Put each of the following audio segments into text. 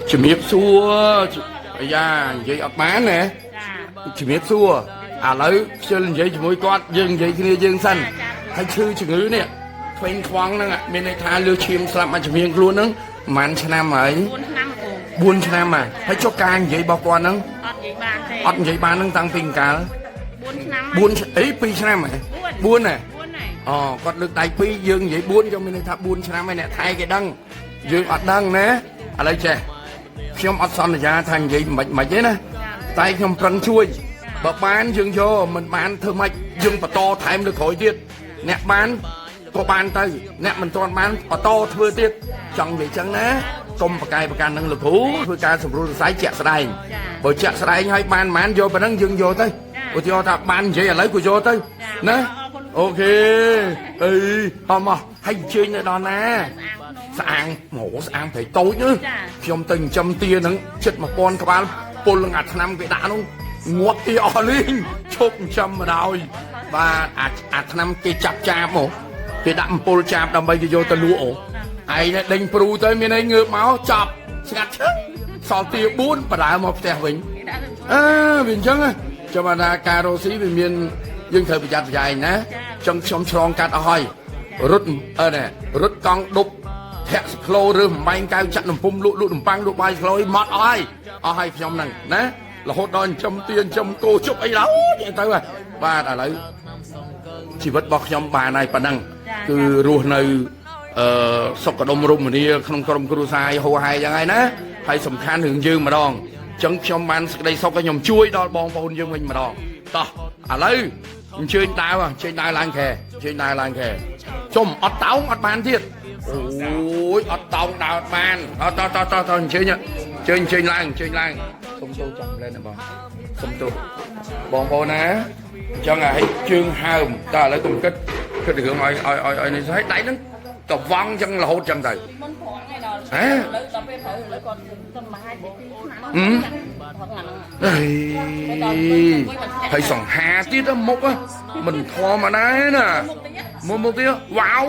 chỉ biết xua bây giờ vậy ở bán nè chỉ biết xua à lấy chơi vậy chỉ môi con dương vậy kia dương xanh hay chơi chữ ngữ nè phên khoáng năng ạ bên này tha lưu chim sắm mà chỉ miếng luôn nấng màn cho nam ấy buôn cho nam mà hay cho càng vậy bao con nấng ọt vậy ba nấng tăng tình cả buôn ấy pi cho nam mà buôn này còn được đại pi dương vậy buôn cho bên này tha buôn cho nam này thay cái đăng dương ọt đăng nè à lấy chèខ្ញុំអត់សន្យាថានិយាយមិនទេណាតែខ្ញុំប្រឹងជួយបើបានយើងយកមិនបានធ្វើម៉េចយើងបន្តថែមលើក្រោយទៀតអ្នកបានក៏បានទៅអ្នកមិនទាន់បានបន្តធ្វើទៀតចង់និយាយចឹងណាកុំប្រកែកប្រកាន់នឹងលោកគ្រូធ្វើការសម្រួលសរសៃជាក់ស្ដែងបើជាក់ស្ដែងឲ្យបានបានយកប៉ុណ្ណឹងយើងយកទៅឧទាហរណ៍ថាបាននិយាយឥឡូវក៏យកទៅណាអូខេអីអមឲ្យជើញនៅដល់ណាស្អាងหมูស្អាងព្រៃតូចណាខ្ញុំទៅចិញ្ចឹមទាហ្នឹងជិត1000ក្បាលពលនឹងអាឆ្នាំគេដាក់នោះងាប់ទីអស់លីងឈប់ចិញ្ចឹមមកដល់បាទអាឆ្នាំគេចាប់ចាបមកគេដាក់អំពុលចាបដើម្បីគេយកទៅលក់អូឯងដេញព្រូទៅមានអីងើបមកចាប់ស្ងាត់ឈឹកសល់ទា4បដើមកផ្ទះវិញវាអញ្ចឹងចាំថាការរស់ស៊ីវាមានយើងត្រូវប្រយ័ត្នប្រយែងណាចឹងខ្ញុំឆ្លងកាត់អស់ហើយរត់កង់ដប់ធាក់សក្លូឬបំបែងកៅចាក់នំពុំលក់នំប៉័ងលក់បាយស្លុយមកអស់ហើយខ្ញុំហ្នឹងណារហូតដល់ចិញ្ចឹមទាចិញ្ចឹមគោជប់អីឡើយទៅហើយបាទឥឡូវជីវិតរបស់ខ្ញុំបានហើយប៉ុណ្ណឹងគឺរស់នៅសុខដុមរមនាក្នុងក្រុមគ្រួសារហូរហែយ៉ាងហើយណាហើយសំខាន់រឿងយើងម្ដងអញ្ចឹងខ្ញុំបានសេចក្តីសុខខ្ញុំជួយដល់បងប្អូនយើងវិញម្ដងតោះឥឡូវអញ្ជើញដើរឡើងខែជុំអត់តោងអត់បានទៀតអូយអត់តោងដើរបានតអញ្ជើញឡើងសុំទោសចាំលែនណាបងសុំទោសបងប្អូនណាអញ្ចឹងឲ្យជើងហើមតើឥឡូវកុំគិតរឿងឲ្យនេះស្អីដៃហ្នឹងកវងអញ្ចឹងរហូតអញ្ចឹងទៅហ៎ហើយសង្ហាទៀតមុខមិនធម្មតាណាមុខទៀតវ៉ាវ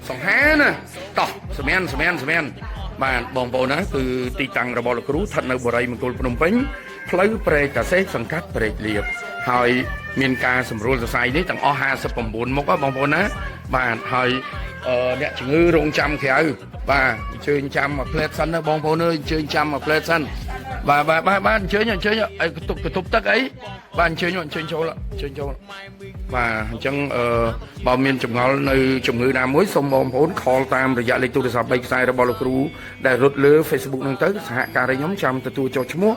សង្ហាណាតោះសម្មានបាទបងប្អូនណាគឺទីតាំងរបស់លោកគ្រូស្ថិតនៅបរិយមង្គលភ្នំពេញផ្លូវព្រែកតាសេសង្កាត់ព្រែកលៀបហើយមានការសម្រួលសរសៃនេះទាំងអស់59មុខបងប្អូនណាបាទហើយអ្នកជំងឺរងចាំក្រៅបាទអញ្ជើញចាំមកផ្លែតសិនណាបងប្អូនអើយអញ្ជើញចាំមកផ្លែតសិនបាទអញ្ជើញឲ្យកតុបទឹកអីបាទអញ្ជើញចូលបាទអញ្ចឹងបើមានចម្ងល់នៅជំងឺណាមួយសូមបងប្អូនខលតាមរយៈលេខទូរស័ព្ទ3ខ្សែរបស់លោកគ្រូដែលរត់លើ Facebook ហ្នឹងទៅសហការីខ្ញុំចាំទទួលចុះឈ្មោះ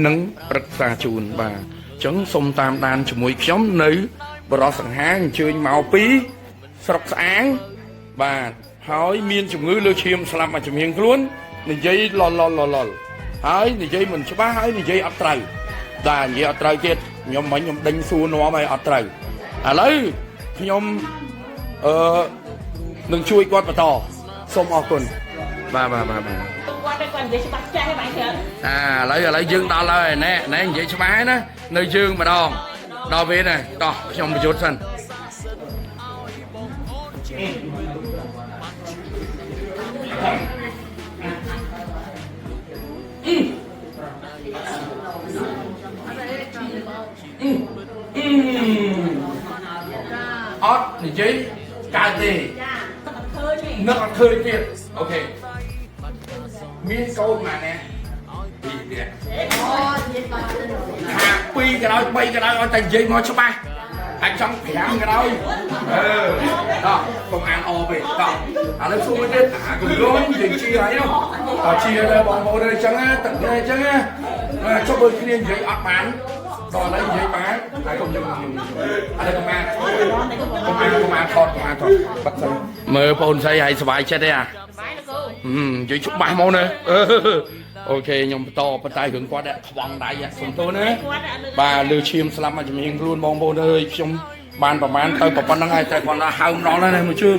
និងប្រឹក្សាជូនបាទអញ្ចឹងសូមតាមដានជាមួយខ្ញុំនៅបរិសសង្ហាអញ្ជើញមកពីស្រុកស្អាងបាទហើយមានជំងឺលើឈាមស្លាប់មកជំនាញខ្លួននិយាយលលហើយនិយាយមិនច្បាស់ហើយនិយាយអត់ត្រូវតែនិយាយអត់ត្រូវទៀតខ្ញុំដេញសួរនាំឲ្យអត់ត្រូវឥឡូវខ្ញុំនឹងជួយគាត់បន្តសូមអរគុណបាទគាត់និយាយច្បាស់ចាស់ហើយបាទឥឡូវយើងដល់ហើយណែនិយាយច្បាស់ហើយណានៅយើងម្ដងដល់ពេលណាតោះខ្ញុំបញ្យុទ្ធសិនអត់និយាយកើតទេនឹកអត់ឃើញទៀតអូខេមានកូនម៉ានេះពីទៀតថា2ក្រោយ3ក្រោយឲ្យតែនិយាយមកច្បាស់អាចចង់5ក្រោយតោះកុំអានអពេកតោះឥឡូវសួរទៀតកុំយំនិយាយជាហើយតោះជាទៅបងប្អូនអញ្ចឹងទឹកនេះអញ្ចឹងចុះបើគ្នានិយាយអត់បានដល់ឥឡូវនិយាយបានហើយកុំយំឥឡូវកុំអានថតបាត់ទៅមើលបងស្រីឲ្យសុបាយចិត្តទេអានិយាយច្បាស់មកណាអូខេខ្ញុំបន្តប៉ុន្តែរឿងគាត់ខ្វងដៃសុំទោសណាបាទលើឈាមស្លាប់មកជំនាញខ្លួនបងប្អូនអើយខ្ញុំបានប្រហែលទៅប៉ុណ្្នឹងហើយតែគាត់ថាហើមដល់ហើយមួយជើង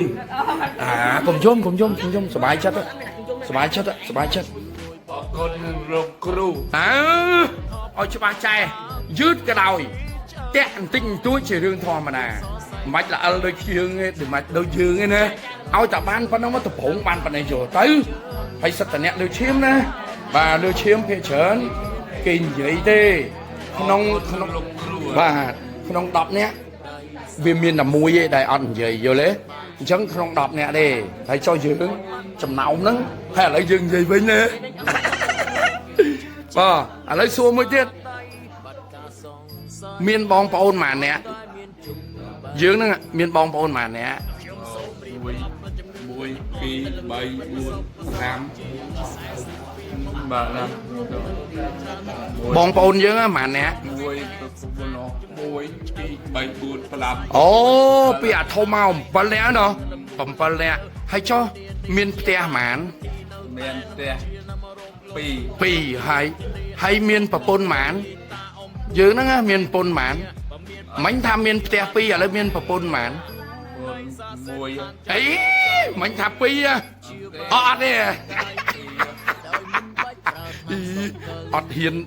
កុំយំសុបាយចិត្តអរគុណលោកគ្រូឲ្យច្បាស់ចែយឺតក៏ដោយតាក់បន្តិចបន្តួចជារឿងធម្មតាមិនបាច់ល្អិលដូចយើងទេមិនបាច់ដូចយើងទេណា ao ta ban phân nó tập hỗn ban phần này rồi tới hay sạch tận nhẹ lừa chiếm nè và lừa chiếm phía trên kinh vậy thế không và không đọc nhé vì miền là mùi ấy đại ăn gì vô lẽ chẳng không đọc nè đây thấy cho dưỡng chầm nào nắng hay lấy dừng gì với nè lấy xua mới tiết miền bong bồn mà nè dưỡng nữa miền bong bồn mà nè mùi kỳ bảy buồn năm bà năm bong bồn dưỡng mà nè mùi kỳ bảy buồn năm ồ bây giờ thô màu bật lẽ nó bấm bật lẽ hay cho miền tè màn miền tè pì hay miền bờ bồn màn dưỡng nó miền bồn màn mánh tham miền tè pì ở đây miền bờ bồn màn mùi ấy mánh tham pì à đi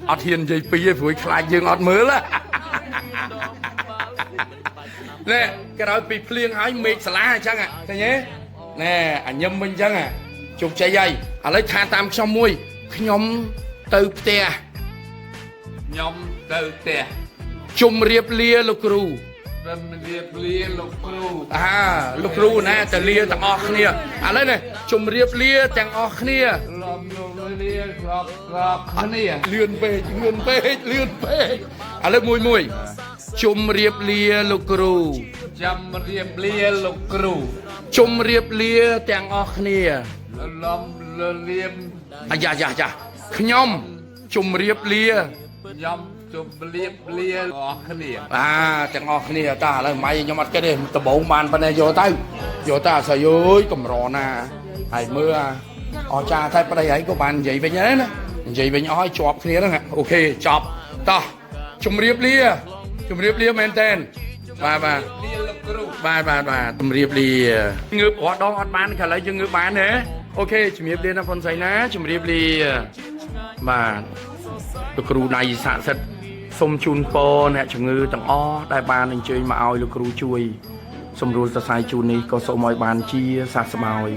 ọt hiền dây pì với khai dương ọt mớ là nè cái đó bị phliêng hỏi mệt xả lá chăng à thấy nhé nè nhâm mình chăng à chụp chạy dây lấy tha tam xong mui nhóm từ tè nhóm từ tè chung riệp lia lục ru riệp lia lục ru lục ru nè từ lia tặng ọt nia lấy này chung riệp lia tặng ọt nia lia gọt nia lươn về lấy mùi chung riệp lia lục ru chăm riệp lia lục ru chung riệp lia tặng ọt nia liêm dạ nhóm chung riệp lia nhóm chụp liệp lia gọt nia tặng ọt nia ta là mày nhóm mặt cái này tập bóng bàn bên này vô ta sợ ơi cầm rò nè hay mưa cha thay bên đây ấy có bàn vậy về nhớ nè vậy về nhỏ chọp kia đó nè ok chọp ta chung riệp lia men tên bà chung riệp lia ngư bỏ đó ọt bán cả lấy cho ngư bán thế ok chung riệp lia nó còn say ná chung riệp lia bàលោកគ្រូដៃស័ក្តិសិទ្ធសូមជូនពរអ្នកជំងឺទាំងអស់ដែលបានអញ្ជើញមកឲ្យលោកគ្រូជួយសម្រួលសរសៃជូននេះក៏សូមឲ្យបានជាសះស្បើយ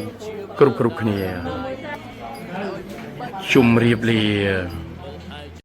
គ្រប់គ្នាជុំរៀបលា